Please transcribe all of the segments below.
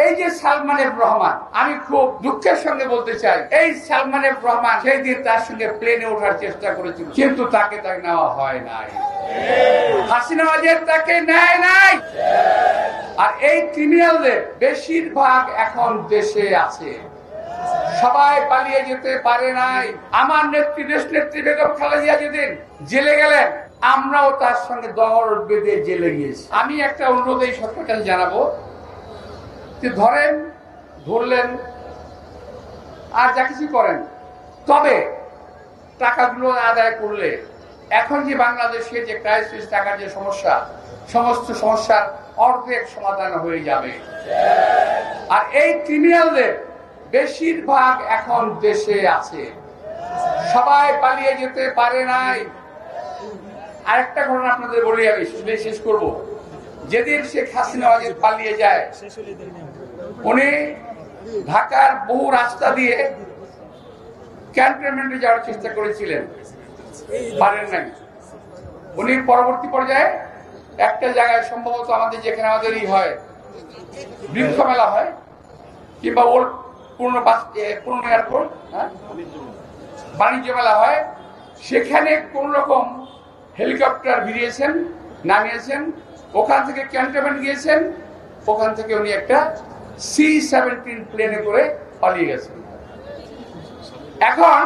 এই যে সালমান এফ রহমান, আমি খুব দুঃখের সঙ্গে বলতে চাই, এই সালমান এফ রহমান সেই দিন তার সঙ্গে প্লেনে ওঠার চেষ্টা করেছিল, কিন্তু তাকে নেওয়া হয় নাই। হাসিনা ওয়াজেদ তাকে নেয় নাই। আর এই ক্রিমিনালদের বেশিরভাগ এখন দেশে আছে, সবাই পালিয়ে যেতে পারে নাই। আমার নেত্রী, দেশ নেত্রী বেগম খালেদা জিয়া যেদিন জেলে গেলেন, আমরাও তার সঙ্গে দহর বেঁধে জেলে গিয়েছি। আমি একটা অনুরোধ এই সরকারকে জানাবো যে ধরলেন আর যা কিছু করেন, তবে টাকাগুলো আদায় করলে এখন যে বাংলাদেশের যে ক্রাইসিস, টাকার যে সমস্যা, সমস্ত সমস্যার অর্ধেক সমাধান হয়ে যাবে। আর এই ক্রিমিনালদের বেশিরভাগ এখন দেশে আছে, সবাই পালিয়ে যেতে পারে নাই। আরেকটা ঘটনা আপনাদের বলি, আমি শেষ করব। যেদিন শেখ হাসিনা ওয়াজেদ পালিয়ে যায়, উনি ঢাকার বহু রাস্তা দিয়ে ক্যান্টনমেন্টে যাওয়ার চেষ্টা করেছিলেন, পারেন নাই। উনি পরবর্তী পর্যায়ে একটা জায়গায়, সম্ভবত আমাদের যেখানে আমাদের হয় বৃক্ষ মেলা হয়, কিংবা ওল্ড পুরনো এয়ারপোর্ট, বাণিজ্য মেলা হয়, সেখানে কোন রকম হেলিকপ্টার ভিড়িয়েছেন, নামিয়েছেন, ওখান থেকে ক্যান্টনমেন্ট গিয়েছেন, ওখান থেকে উনি একটা C-17 প্লেনে করে পালিয়ে গেছেন। এখন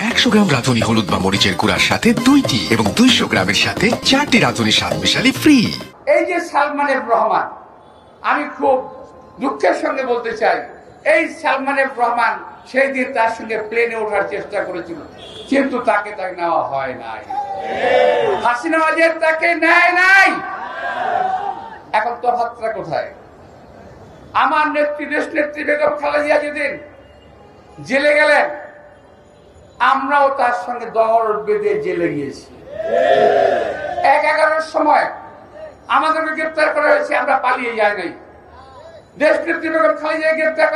100 গ্রাম রাঁধুনি হলুদ বা মরিচের গুঁড়ার সাথে 2টি এবং 200 গ্রামের সাথে 4টি রাঁধুনি স্বাদ মিশালি ফ্রি। এই যে সালমান এফ রহমান, আমি খুব দুঃখের সঙ্গে বলতে চাই, এই সালমান এফ রহমান সেই দিন তার সঙ্গে প্লেনে ওঠার চেষ্টা করেছিল, কিন্তু তাকে নেওয়া হয় নাই। হাসিনা ওয়াজেদ তাকে নেয় নাই। এখন তফাৎটা কোথায়? আমার নেত্রী, দেশ নেত্রী বেগম খালেদা জিয়া যেদিন জেলে গেলেন, আমরাও তার সঙ্গে দহর বেঁধে জেলে গিয়েছি। 1-11 সময় আমাদেরকে গ্রেপ্তার করা হয়েছে, আমরা পালিয়ে যাই নাই। দেশ নেত্রী বেগম খালেদা জিয়া গ্রেপ্তার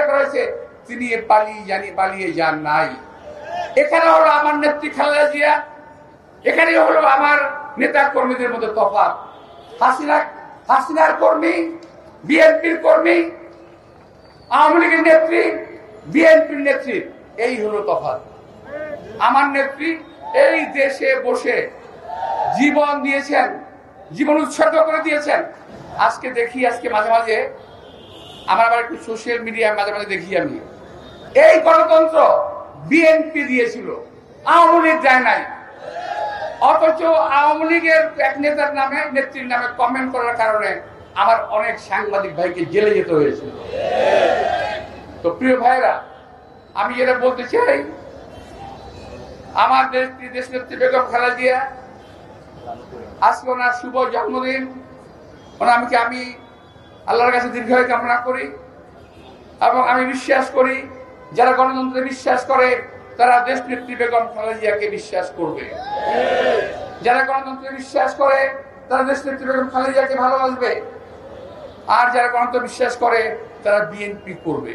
করা হয়েছে, তিনি পালিয়ে যান নাই। এখানে হলো আমার নেত্রী খালেদা জিয়া, এখানে হলো আমার নেতা কর্মীদের মধ্যে তফাৎ। হাসিনার কর্মী, বিএনপির কর্মী, আওয়ামী লীগের নেত্রী, বিএনপির নেত্রী, এই হলো তফাৎ। আমার নেত্রী এই দেশে বসে জীবন দিয়েছেন, জীবন উৎসর্গ করে দিয়েছেন। আজকে মাঝে মাঝে আমার আবার একটু সোশ্যাল মিডিয়ায় মাঝে মাঝে দেখি, আমি এই গণতন্ত্র বিএনপি দিয়েছিল, আওয়ামী লীগ দেয় নাই। অথচ আওয়ামী লীগের এক নেতার নামে, নেত্রীর নামে কমেন্ট করার কারণে আমার অনেক সাংবাদিক ভাইকে জেলে যেতে হয়েছিল। তো প্রিয় ভাইরা, আমি যেটা বলতে চাই, আমার দেশ নেত্রী বেগম খালেদা জিয়া, আজকে ওনার শুভ জন্মদিন। আমি আল্লাহর কাছে দীর্ঘায়ু কামনা করি, এবং আমি বিশ্বাস করি যারা গণতন্ত্রে বিশ্বাস করে তারা দেশ নেত্রী বেগম খালেদা জিয়াকে বিশ্বাস করবে। যারা গণতন্ত্রে বিশ্বাস করে তারা দেশ নেত্রী বেগম খালেদা জিয়াকে ভালোবাসবে, আর যারা গণতন্ত্র বিশ্বাস করে তারা বিএনপি করবে।